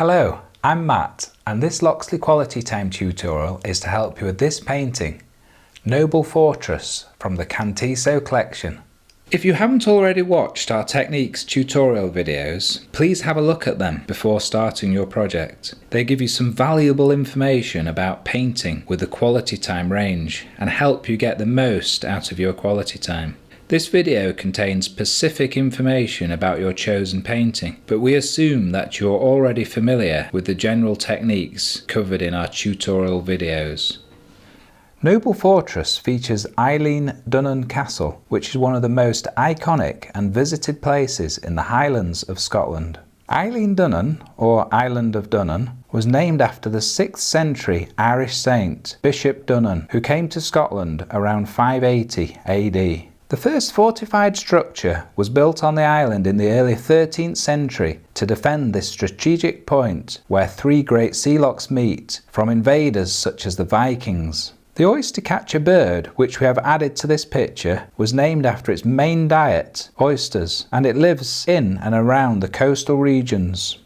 Hello, I'm Matt, and this Loxley Quality Time tutorial is to help you with this painting, Noble Fortress from the Cantisso collection. If you haven't already watched our techniques tutorial videos, please have a look at them before starting your project. They give you some valuable information about painting with the quality time range and help you get the most out of your quality time. This video contains specific information about your chosen painting, but we assume that you're already familiar with the general techniques covered in our tutorial videos. Noble Fortress features Eilean Donan Castle, which is one of the most iconic and visited places in the Highlands of Scotland. Eilean Donan, or Island of Donan, was named after the 6th century Irish saint Bishop Donan, who came to Scotland around 580 AD. The first fortified structure was built on the island in the early 13th century to defend this strategic point where three great sea lochs meet from invaders such as the Vikings. The oyster catcher bird, which we have added to this picture, was named after its main diet, oysters, and it lives in and around the coastal regions.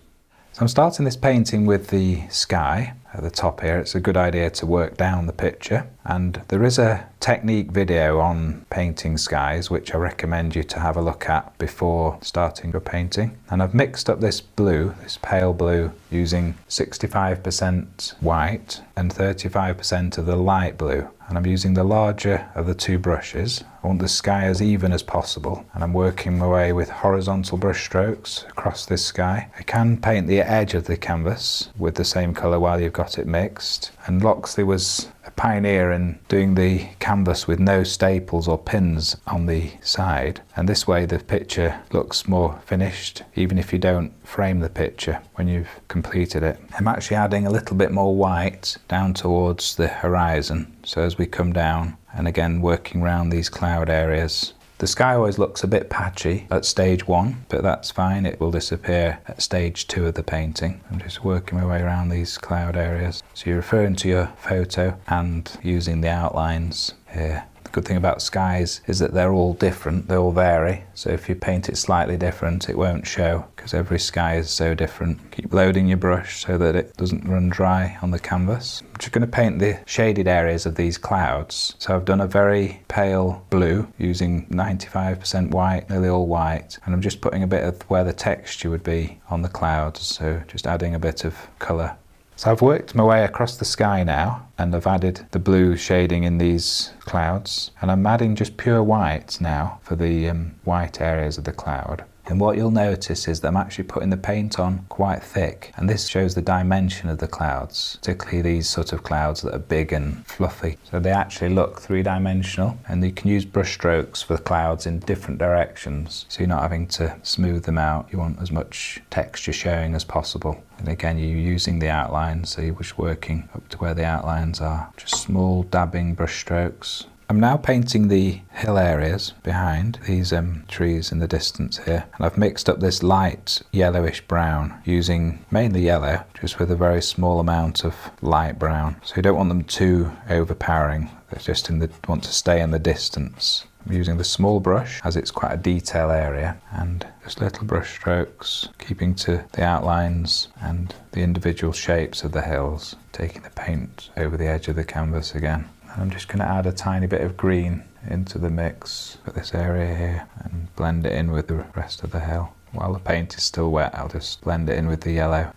So I'm starting this painting with the sky at the top here. It's a good idea to work down the picture, and there is a technique video on painting skies which I recommend you to have a look at before starting your painting. And I've mixed up this blue, this pale blue, using 65% white and 35% of the light blue, and I'm using the larger of the two brushes. I want the sky as even as possible, and I'm working my way with horizontal brush strokes across this sky. I can paint the edge of the canvas with the same colour while you've got it mixed, and Loxley was a pioneer in doing the canvas with no staples or pins on the side, and this way the picture looks more finished even if you don't frame the picture when you've completed it. I'm actually adding a little bit more white down towards the horizon, so as we come down, and again working around these cloud areas. The sky always looks a bit patchy at stage 1, but that's fine, it will disappear at stage 2 of the painting. I'm just working my way around these cloud areas. So you're referring to your photo and using the outlines here. The good thing about skies is that they're all different, they all vary. So if you paint it slightly different, it won't show, because every sky is so different. Keep loading your brush so that it doesn't run dry on the canvas. I'm just going to paint the shaded areas of these clouds. So I've done a very pale blue using 95% white, nearly all white, and I'm just putting a bit of where the texture would be on the clouds, so just adding a bit of colour. So I've worked my way across the sky now, and I've added the blue shading in these clouds, and I'm adding just pure white now for the white areas of the cloud. And what you'll notice is that I'm actually putting the paint on quite thick, and this shows the dimension of the clouds, particularly these sort of clouds that are big and fluffy. So they actually look three-dimensional, and you can use brush strokes for the clouds in different directions, so you're not having to smooth them out. You want as much texture showing as possible. And again, you're using the outlines, so you're just working up to where the outlines are. Just small dabbing brush strokes. I'm now painting the hill areas behind these trees in the distance here, and I've mixed up this light yellowish brown using mainly yellow, just with a very small amount of light brown. So you don't want them too overpowering, they're just want to stay in the distance. I'm using the small brush as it's quite a detail area, and just little brush strokes, keeping to the outlines and the individual shapes of the hills, taking the paint over the edge of the canvas again. I'm just going to add a tiny bit of green into the mix for this area here and blend it in with the rest of the hill. While the paint is still wet, I'll just blend it in with the yellow.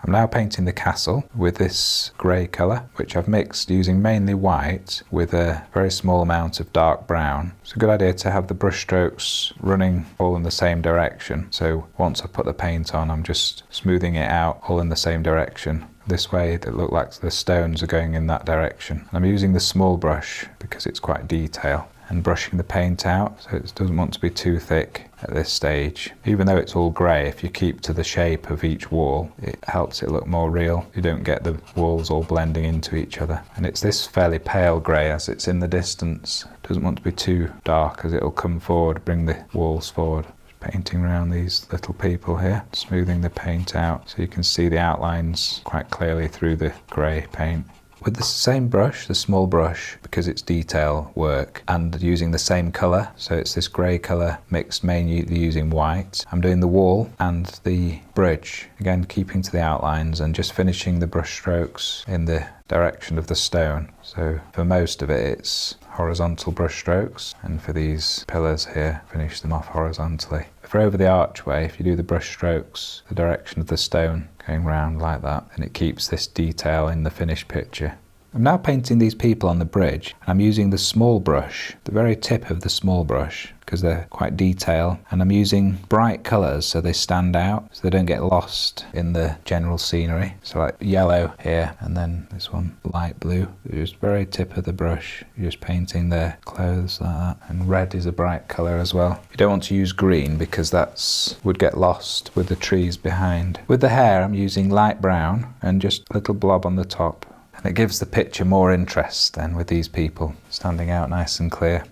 I'm now painting the castle with this grey colour, which I've mixed using mainly white with a very small amount of dark brown. It's a good idea to have the brush strokes running all in the same direction. So once I put the paint on, I'm just smoothing it out all in the same direction. This way it looks like the stones are going in that direction. I'm using the small brush because it's quite detailed, and brushing the paint out so it doesn't want to be too thick at this stage. Even though it's all grey, if you keep to the shape of each wall, it helps it look more real. You don't get the walls all blending into each other. And it's this fairly pale grey as it's in the distance. It doesn't want to be too dark as it'll come forward, bring the walls forward. Painting around these little people here, smoothing the paint out so you can see the outlines quite clearly through the grey paint. with the same brush, the small brush, because it's detail work, and using the same colour, so it's this grey colour mixed mainly using white. I'm doing the wall and the bridge, again keeping to the outlines and just finishing the brush strokes in the direction of the stone. So for most of it it's horizontal brush strokes, and for these pillars here, finish them off horizontally. For over the archway, if you do the brush strokes the direction of the stone going round like that, and it keeps this detail in the finished picture. I'm now painting these people on the bridge, and I'm using the small brush, the very tip of the small brush, because they're quite detailed, and I'm using bright colours so they stand out, so they don't get lost in the general scenery. So like yellow here, and then this one light blue. Just very tip of the brush, you're just painting their clothes like that. And red is a bright colour as well. You don't want to use green because that's would get lost with the trees behind. With the hair I'm using light brown and just a little blob on the top. And it gives the picture more interest than with these people standing out nice and clear.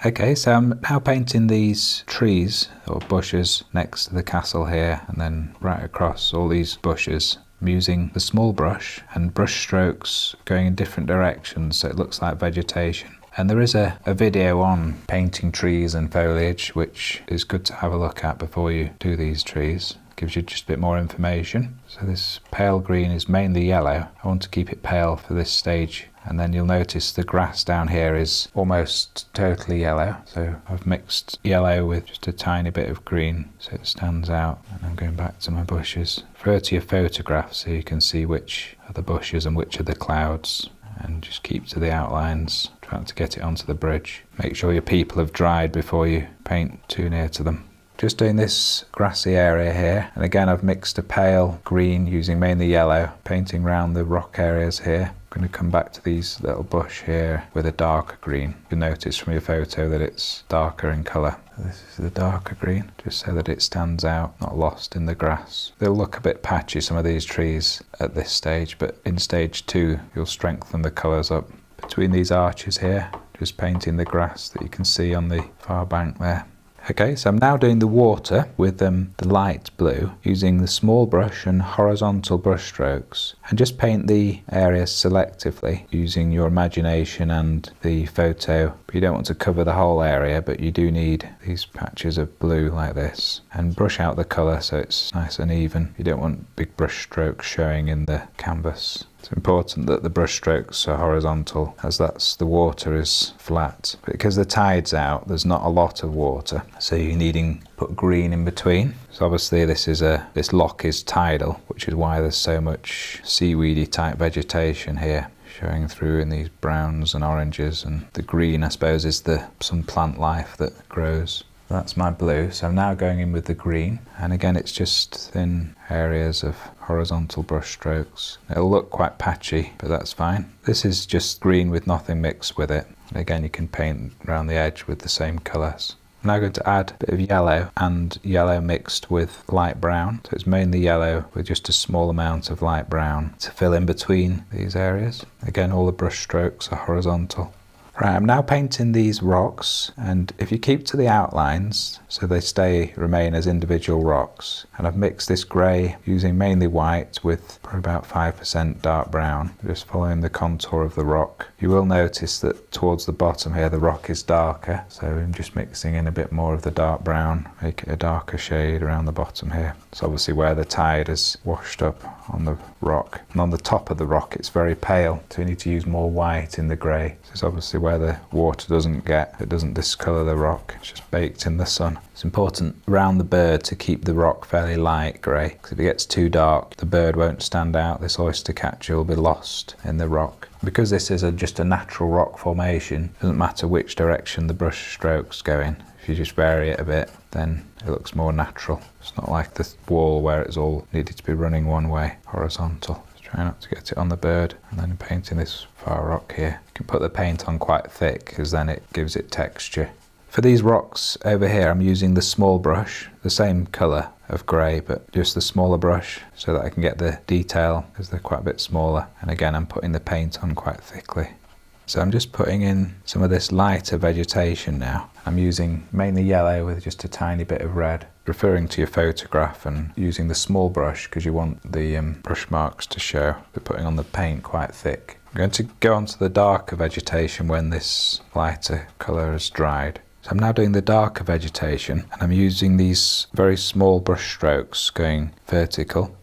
Okay, so I'm now painting these trees or bushes next to the castle here, and then right across all these bushes. I'm using the small brush and brush strokes going in different directions so it looks like vegetation. And there is a video on painting trees and foliage which is good to have a look at before you do these trees. Gives you just a bit more information. So this pale green is mainly yellow. I want to keep it pale for this stage. And then you'll notice the grass down here is almost totally yellow. So I've mixed yellow with just a tiny bit of green so it stands out. And I'm going back to my bushes. Refer to your photograph so you can see which are the bushes and which are the clouds. And just keep to the outlines, trying to get it onto the bridge. Make sure your people have dried before you paint too near to them. Just doing this grassy area here, and again I've mixed a pale green using mainly yellow, painting around the rock areas here. I'm going to come back to these little bush here with a darker green. You'll notice from your photo that it's darker in colour. This is the darker green, just so that it stands out, not lost in the grass. They'll look a bit patchy, some of these trees at this stage, but in stage 2 you'll strengthen the colours up. Between these arches here, just painting the grass that you can see on the far bank there. Okay, so I'm now doing the water with the light blue, using the small brush and horizontal brush strokes, and just paint the areas selectively using your imagination and the photo. You don't want to cover the whole area, but you do need these patches of blue like this, and brush out the colour so it's nice and even. You don't want big brush strokes showing in the canvas. It's important that the brush strokes are horizontal, as the water is flat. Because the tide's out, there's not a lot of water, so you're needing to put green in between. So obviously this loch is tidal, which is why there's so much seaweedy type vegetation here, showing through in these browns and oranges, and the green I suppose is some plant life that grows. That's my blue, so I'm now going in with the green, and again it's just thin areas of horizontal brush strokes. It'll look quite patchy, but that's fine. This is just green with nothing mixed with it, and again you can paint around the edge with the same colours. I'm now going to add a bit of yellow, and yellow mixed with light brown, so it's mainly yellow with just a small amount of light brown to fill in between these areas. Again, all the brush strokes are horizontal. Right, I'm now painting these rocks, and if you keep to the outlines so they remain as individual rocks, and I've mixed this grey using mainly white with probably about 5% dark brown, just following the contour of the rock. You will notice that towards the bottom here the rock is darker, so I'm just mixing in a bit more of the dark brown, make it a darker shade around the bottom here. It's obviously where the tide has washed up on the rock, and on the top of the rock it's very pale, so you need to use more white in the grey. So it's obviously where the water doesn't discolour the rock, it's just baked in the sun. It's important around the bird to keep the rock fairly light grey, because if it gets too dark the bird won't stand out. This oyster catcher will be lost in the rock. Because this is just a natural rock formation, it doesn't matter which direction the brush strokes go in. If you just vary it a bit, then it looks more natural. It's not like the wall where it's all needed to be running one way, horizontal. Just try not to get it on the bird. And then painting this far rock here. You can put the paint on quite thick, because then it gives it texture. For these rocks over here, I'm using the small brush, the same colour of grey, but just the smaller brush so that I can get the detail, because they're quite a bit smaller. And again, I'm putting the paint on quite thickly. So I'm just putting in some of this lighter vegetation now. I'm using mainly yellow with just a tiny bit of red, referring to your photograph and using the small brush because you want the brush marks to show. We're putting on the paint quite thick. I'm going to go on to the darker vegetation when this lighter colour has dried. So I'm now doing the darker vegetation and I'm using these very small brush strokes going vertical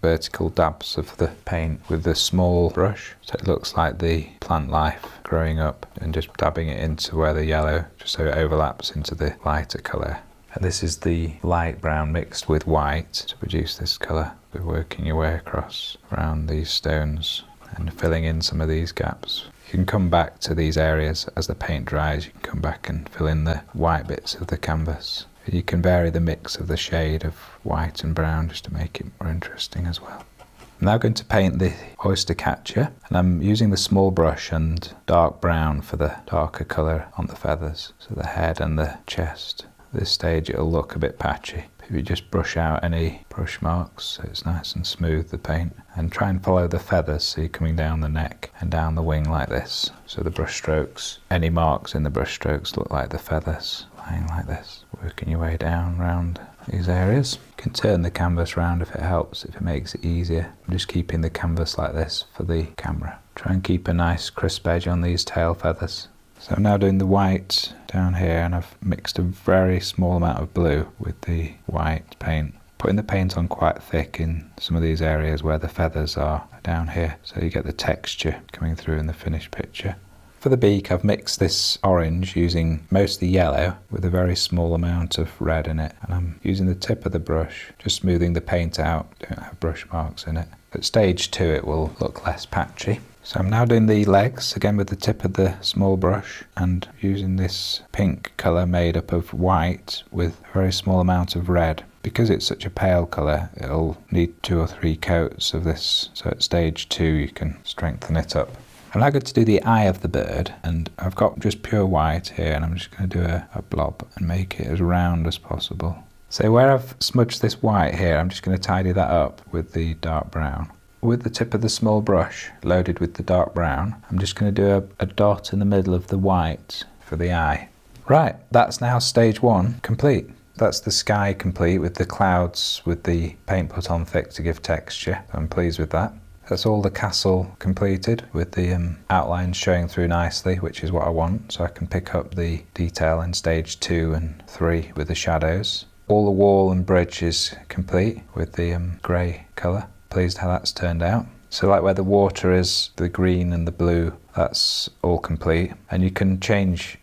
dabs of the paint with the small brush. So it looks like the plant life growing up and just dabbing it into where the yellow, just so it overlaps into the lighter colour. And this is the light brown mixed with white to produce this colour. We're working your way across around these stones and filling in some of these gaps. You can come back to these areas as the paint dries. You can come back and fill in the white bits of the canvas. You can vary the mix of the shade of white and brown just to make it more interesting as well. I'm now going to paint the oyster catcher, and I'm using the small brush and dark brown for the darker colour on the feathers, so the head and the chest. At this stage it'll look a bit patchy. If you just brush out any brush marks so it's nice and smooth, the paint, and try and follow the feathers, so you're coming down the neck and down the wing like this. So the brush strokes, any marks in the brush strokes look like the feathers lying like this. Working your way down around these areas. You can turn the canvas round if it helps, if it makes it easier. I'm just keeping the canvas like this for the camera. Try and keep a nice crisp edge on these tail feathers. So I'm now doing the white down here, and I've mixed a very small amount of blue with the white paint. Putting the paint on quite thick in some of these areas where the feathers are down here, so you get the texture coming through in the finished picture. For the beak, I've mixed this orange using mostly yellow with a very small amount of red in it, and I'm using the tip of the brush, just smoothing the paint out, don't have brush marks in it. At stage 2 it will look less patchy. So I'm now doing the legs, again with the tip of the small brush, and using this pink colour made up of white with a very small amount of red. Because it's such a pale colour, it'll need 2 or 3 coats of this, so at stage 2 you can strengthen it up. I'm now going to do the eye of the bird, and I've got just pure white here, and I'm just going to do a blob and make it as round as possible. So where I've smudged this white here, I'm just going to tidy that up with the dark brown. With the tip of the small brush loaded with the dark brown, I'm just going to do a dot in the middle of the white for the eye. Right, that's now stage 1 complete. That's the sky complete with the clouds with the paint put on thick to give texture. I'm pleased with that. That's all the castle completed with the outlines showing through nicely, which is what I want, so I can pick up the detail in stage 2 and 3 with the shadows. All the wall and bridge is complete with the grey colour. Pleased how that's turned out. So like where the water is, the green and the blue, that's all complete. And you can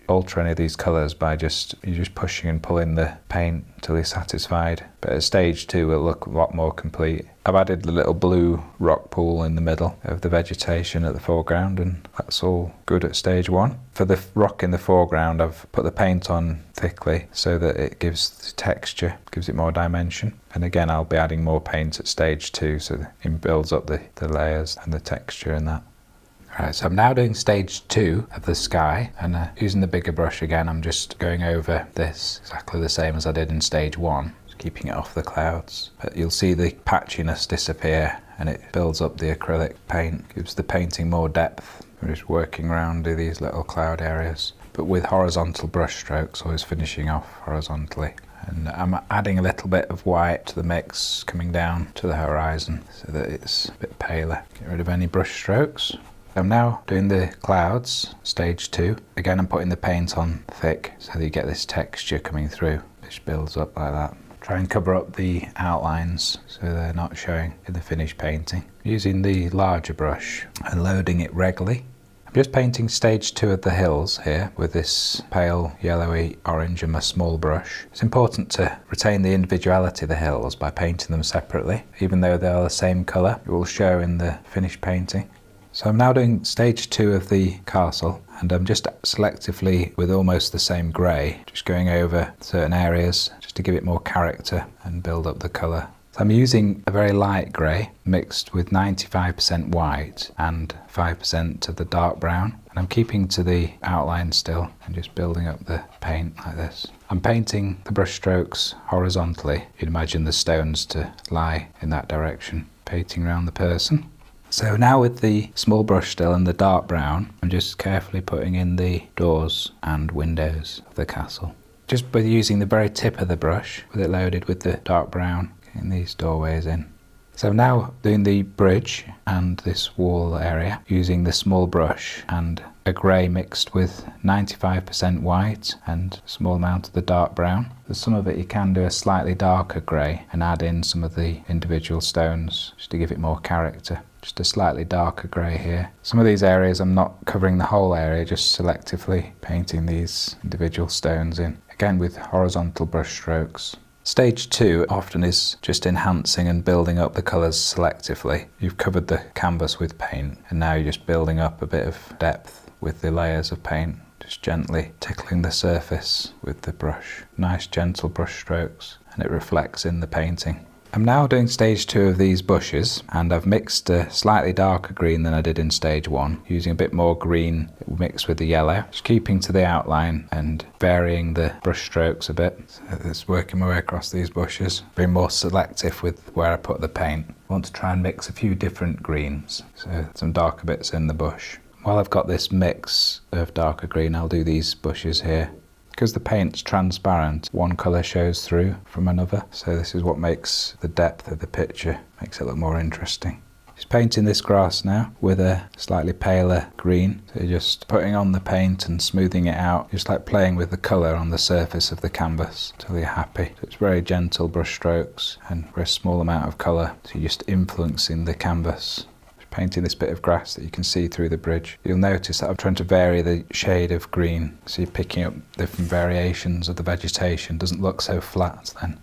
alter any of these colours by you're just pushing and pulling the paint until you're satisfied. But at stage 2 it'll look a lot more complete. I've added the little blue rock pool in the middle of the vegetation at the foreground, and that's all good at stage 1. For the rock in the foreground, I've put the paint on thickly so that it gives the texture, gives it more dimension. And again, I'll be adding more paint at stage 2 so that it builds up the layers and the texture in that. Right, so I'm now doing stage 2 of the sky, and using the bigger brush again, I'm just going over this exactly the same as I did in stage 1. Keeping it off the clouds, but you'll see the patchiness disappear and it builds up the acrylic paint, gives the painting more depth. We're just working around these little cloud areas, but with horizontal brush strokes, always finishing off horizontally. And I'm adding a little bit of white to the mix coming down to the horizon so that it's a bit paler. Get rid of any brush strokes. I'm now doing the clouds, stage 2. Again, I'm putting the paint on thick so that you get this texture coming through, which builds up like that. Try and cover up the outlines so they're not showing in the finished painting. Using the larger brush and loading it regularly. I'm just painting stage 2 of the hills here with this pale yellowy orange and my small brush. It's important to retain the individuality of the hills by painting them separately. Even though they are the same colour, it will show in the finished painting. So I'm now doing stage 2 of the castle, and I'm just selectively with almost the same grey, just going over certain areas just to give it more character and build up the colour. So I'm using a very light grey mixed with 95% white and 5% of the dark brown, and I'm keeping to the outline still and just building up the paint like this. I'm painting the brush strokes horizontally. You'd imagine the stones to lie in that direction, painting around the person. So now with the small brush still and the dark brown, I'm just carefully putting in the doors and windows of the castle. Just by using the very tip of the brush, with it loaded with the dark brown, getting these doorways in. So I'm now doing the bridge and this wall area using the small brush and a grey mixed with 95% white and a small amount of the dark brown. For some of it you can do a slightly darker grey and add in some of the individual stones just to give it more character. Just a slightly darker grey here. Some of these areas I'm not covering the whole area, just selectively painting these individual stones in. Again with horizontal brush strokes. Stage 2 often is just enhancing and building up the colours selectively. You've covered the canvas with paint and now you're just building up a bit of depth with the layers of paint, just gently tickling the surface with the brush. Nice gentle brush strokes and it reflects in the painting. I'm now doing stage 2 of these bushes and I've mixed a slightly darker green than I did in stage 1, using a bit more green mixed with the yellow, just keeping to the outline and varying the brush strokes a bit. So it's working my way across these bushes, being more selective with where I put the paint. I want to try and mix a few different greens, so some darker bits in the bush. While I've got this mix of darker green, I'll do these bushes here. Because the paint's transparent, one colour shows through from another, so this is what makes the depth of the picture, makes it look more interesting. Just painting this grass now with a slightly paler green, so you're just putting on the paint and smoothing it out, just like playing with the colour on the surface of the canvas until you're happy. So it's very gentle brush strokes and a very small amount of colour, so you're just influencing the canvas. Painting this bit of grass that you can see through the bridge. You'll notice that I'm trying to vary the shade of green, so you're picking up different variations of the vegetation. It doesn't look so flat then.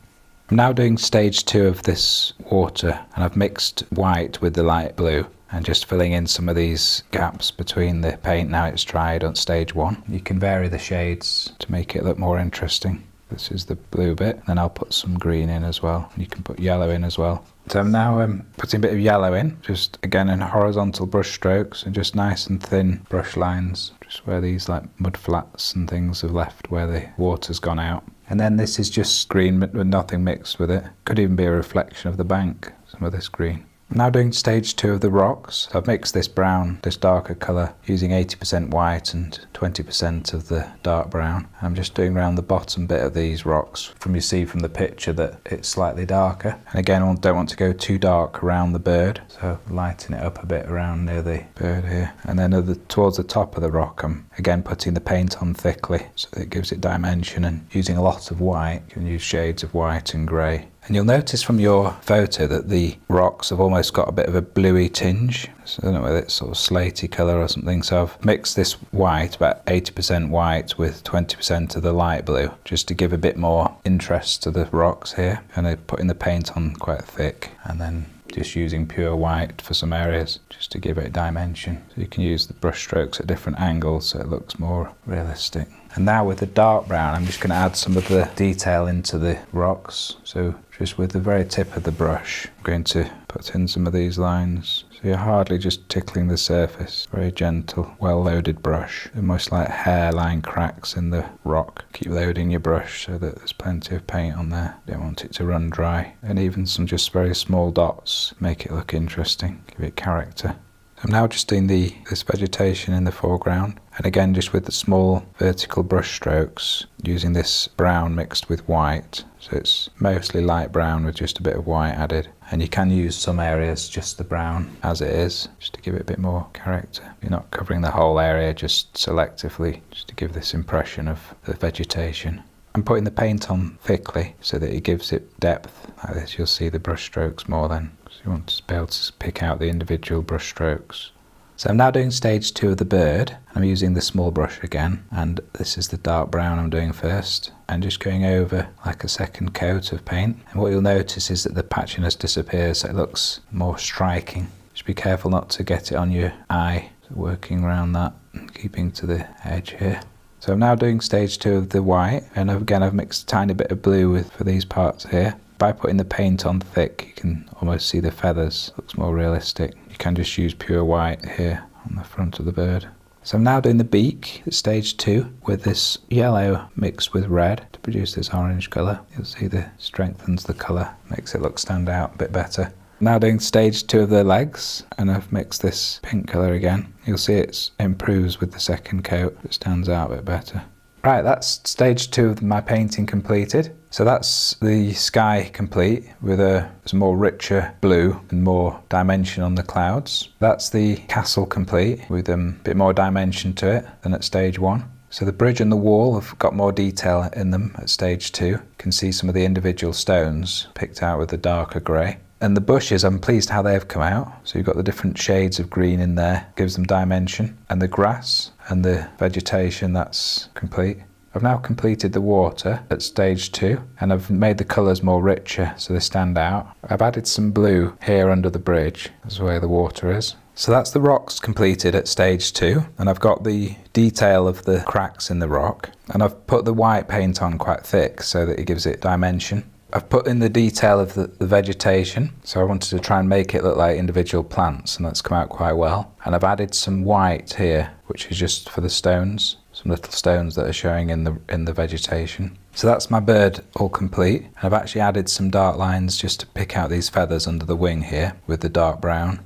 I'm now doing stage 2 of this water and I've mixed white with the light blue and just filling in some of these gaps between the paint now it's dried on stage 1. You can vary the shades to make it look more interesting. This is the blue bit, and then I'll put some green in as well. You can put yellow in as well. So I'm now putting a bit of yellow in, just again in horizontal brush strokes and just nice and thin brush lines, just where these like mud flats and things have left where the water's gone out. And then this is just green with nothing mixed with it. Could even be a reflection of the bank, some of this green. I'm now doing stage 2 of the rocks. I've mixed this brown, this darker colour, using 80% white and 20% of the dark brown. I'm just doing around the bottom bit of these rocks. You see from the picture that it's slightly darker. And again, I don't want to go too dark around the bird, so lighten it up a bit around near the bird here. And then towards the top of the rock, I'm again putting the paint on thickly, so that it gives it dimension, and using a lot of white. You can use shades of white and grey. And you'll notice from your photo that the rocks have almost got a bit of a bluey tinge. So I don't know whether it's sort of slaty colour or something. So I've mixed this white, about 80% white with 20% of the light blue, just to give a bit more interest to the rocks here. And I'm putting the paint on quite thick and then just using pure white for some areas just to give it dimension. So you can use the brush strokes at different angles so it looks more realistic. And now with the dark brown, I'm just going to add some of the detail into the rocks. So just with the very tip of the brush, I'm going to put in some of these lines. So you're hardly just tickling the surface. Very gentle, well-loaded brush. Almost like hairline cracks in the rock. Keep loading your brush so that there's plenty of paint on there. Don't want it to run dry. And even some just very small dots make it look interesting, give it character. I'm now just doing this vegetation in the foreground, and again just with the small vertical brush strokes, using this brown mixed with white. So it's mostly light brown with just a bit of white added. And you can use some areas just the brown as it is, just to give it a bit more character. You're not covering the whole area, just selectively, just to give this impression of the vegetation. I'm putting the paint on thickly so that it gives it depth. Like this, you'll see the brush strokes more then. You want to be able to pick out the individual brush strokes. So I'm now doing stage 2 of the bird. I'm using the small brush again, and this is the dark brown I'm doing first, and just going over like a second coat of paint. And what you'll notice is that the patchiness disappears, so it looks more striking. Just be careful not to get it on your eye, so working around that and keeping to the edge here. So I'm now doing stage 2 of the white, and again I've mixed a tiny bit of blue for these parts here. By putting the paint on thick, you can almost see the feathers. Looks more realistic. You can just use pure white here on the front of the bird. So I'm now doing the beak at stage 2 with this yellow mixed with red to produce this orange colour. You'll see that strengthens the colour, makes it look stand out a bit better. Now doing stage 2 of the legs, and I've mixed this pink colour again. You'll see it improves with the second coat, it stands out a bit better. Right, that's stage 2 of my painting completed. So that's the sky complete with a more richer blue and more dimension on the clouds. That's the castle complete with a bit more dimension to it than at stage 1. So the bridge and the wall have got more detail in them at stage 2. You can see some of the individual stones picked out with the darker grey. And the bushes, I'm pleased how they've come out. So you've got the different shades of green in there, gives them dimension. And the grass and the vegetation, that's complete. I've now completed the water at stage 2, and I've made the colours more richer so they stand out. I've added some blue here under the bridge, that's where the water is. So that's the rocks completed at stage 2, and I've got the detail of the cracks in the rock, and I've put the white paint on quite thick so that it gives it dimension. I've put in the detail of the vegetation, so I wanted to try and make it look like individual plants, and that's come out quite well. And I've added some white here, which is just for the stones, some little stones that are showing in the vegetation. So that's my bird all complete. And I've actually added some dark lines just to pick out these feathers under the wing here with the dark brown.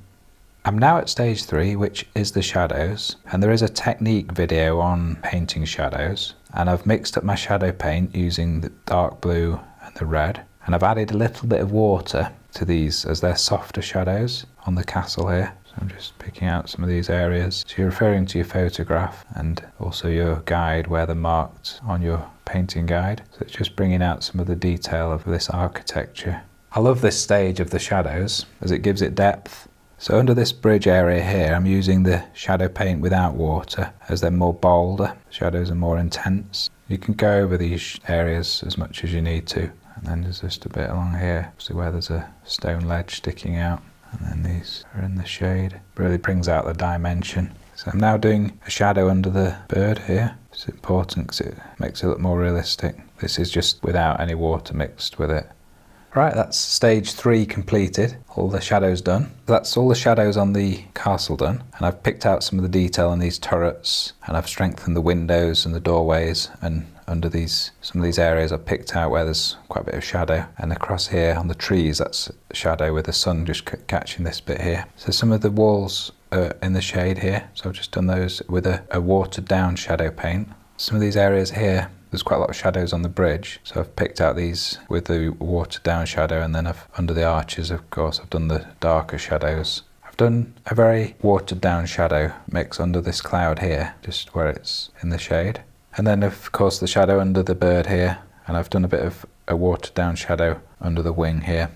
I'm now at stage 3, which is the shadows, and there is a technique video on painting shadows, and I've mixed up my shadow paint using the dark blue and the red, and I've added a little bit of water to these as they're softer shadows on the castle here. So I'm just picking out some of these areas. So you're referring to your photograph and also your guide where they're marked on your painting guide. So it's just bringing out some of the detail of this architecture. I love this stage of the shadows as it gives it depth. So under this bridge area here, I'm using the shadow paint without water as they're more bolder. Shadows are more intense. You can go over these areas as much as you need to. And then there's just a bit along here, see where there's a stone ledge sticking out. And then these are in the shade. Really brings out the dimension. So I'm now doing a shadow under the bird here. It's important because it makes it look more realistic. This is just without any water mixed with it. Right, that's stage 3 completed, all the shadows done. That's all the shadows on the castle done, and I've picked out some of the detail in these turrets, and I've strengthened the windows and the doorways, and under some of these areas I've picked out where there's quite a bit of shadow, and across here on the trees that's shadow with the sun just catching this bit here. So some of the walls are in the shade here, so I've just done those with a watered down shadow paint. Some of these areas here, there's quite a lot of shadows on the bridge, so I've picked out these with the watered down shadow, and then under the arches, of course, I've done the darker shadows. I've done a very watered down shadow mix under this cloud here, just where it's in the shade. And then of course the shadow under the bird here, and I've done a bit of a watered down shadow under the wing here.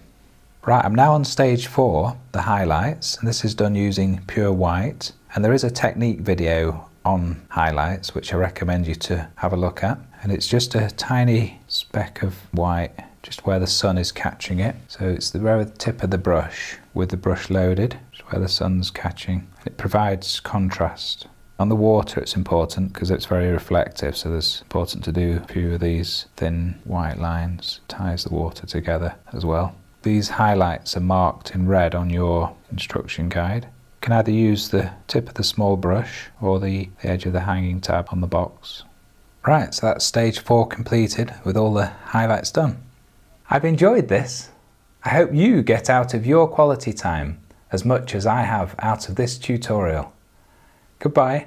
Right, I'm now on stage 4, the highlights, and this is done using pure white. And there is a technique video on highlights which I recommend you to have a look at, and it's just a tiny speck of white just where the sun is catching it. So it's the very tip of the brush with the brush loaded, just where the sun's catching. It provides contrast. On the water it's important because it's very reflective, so it's important to do a few of these thin white lines, ties the water together as well. These highlights are marked in red on your instruction guide. You can either use the tip of the small brush or the edge of the hanging tab on the box. Right, so that's stage 4 completed with all the highlights done. I've enjoyed this. I hope you get out of your quality time as much as I have out of this tutorial. Goodbye.